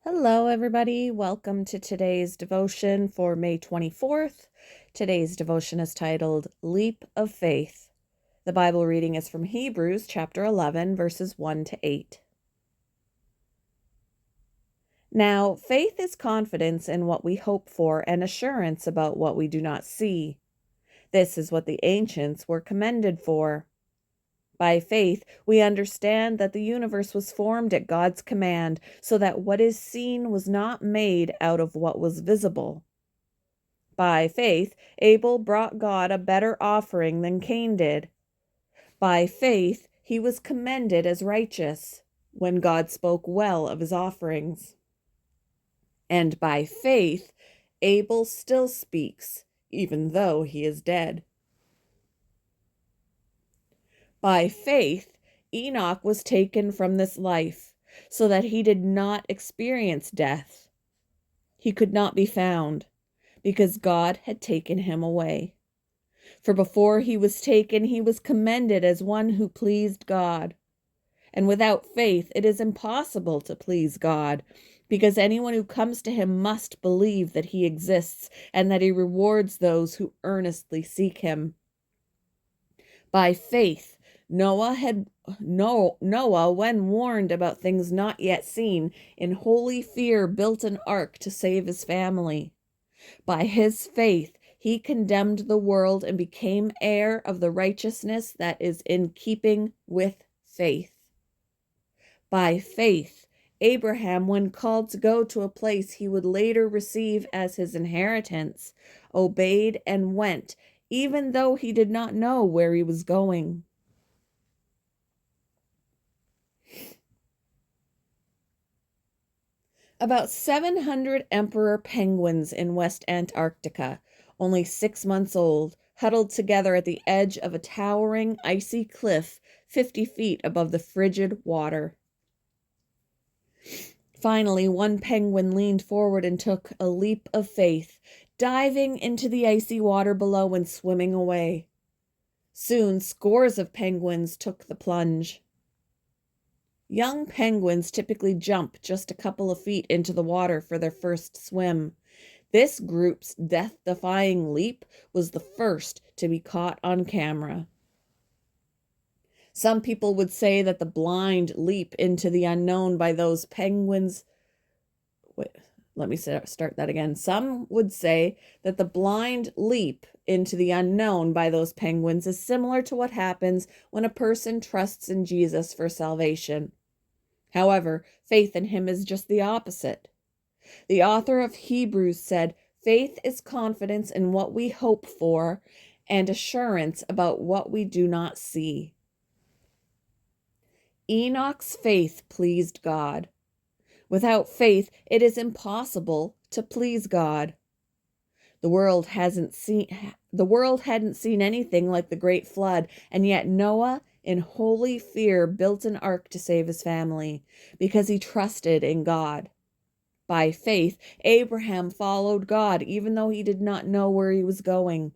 Hello, everybody. Welcome to today's devotion for May 24th. Today's devotion is titled Leap of Faith. The Bible reading is from Hebrews chapter 11, verses 1 to 8. Now, faith is confidence in what we hope for and assurance about what we do not see. This is what the ancients were commended for. By faith, we understand that the universe was formed at God's command, so that what is seen was not made out of what was visible. By faith, Abel brought God a better offering than Cain did. By faith, he was commended as righteous when God spoke well of his offerings. And by faith, Abel still speaks, even though he is dead. By faith, Enoch was taken from this life, so that he did not experience death. He could not be found, because God had taken him away. For before he was taken, he was commended as one who pleased God. And without faith, it is impossible to please God, because anyone who comes to him must believe that he exists and that he rewards those who earnestly seek him. By faith, Noah, when warned about things not yet seen, in holy fear built an ark to save his family. By his faith, he condemned the world and became heir of the righteousness that is in keeping with faith. By faith, Abraham, when called to go to a place he would later receive as his inheritance, obeyed and went, even though he did not know where he was going. About 700 emperor penguins in West Antarctica, only 6 months old, huddled together at the edge of a towering, icy cliff 50 feet above the frigid water. Finally, one penguin leaned forward and took a leap of faith, diving into the icy water below and swimming away. Soon, scores of penguins took the plunge. Young penguins typically jump just a couple of feet into the water for their first swim. This group's death-defying leap was the first to be caught on camera. Some people would say that the blind leap into the unknown by those penguins. Start that again. Some would say that the blind leap into the unknown by those penguins is similar to what happens when a person trusts in Jesus for salvation. However, faith in him is just the opposite. The author of Hebrews said, "Faith is confidence in what we hope for and assurance about what we do not see." Enoch's faith pleased God. Without faith, it is impossible to please God. The world hadn't seen anything like the great flood, and yet Noah, in holy fear, built an ark to save his family because he trusted in God. By faith, Abraham followed God even though he did not know where he was going.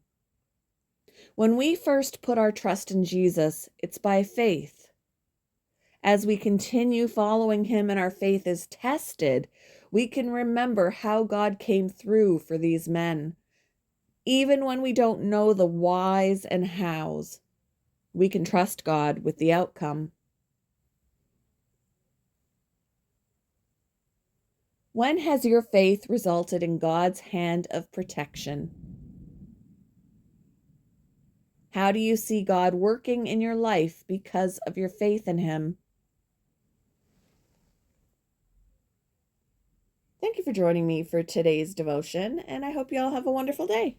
When we first put our trust in Jesus, it's by faith. As we continue following him and our faith is tested, we can remember how God came through for these men. Even when we don't know the whys and hows, we can trust God with the outcome. When has your faith resulted in God's hand of protection? How do you see God working in your life because of your faith in him? Thank you for joining me for today's devotion, and I hope you all have a wonderful day.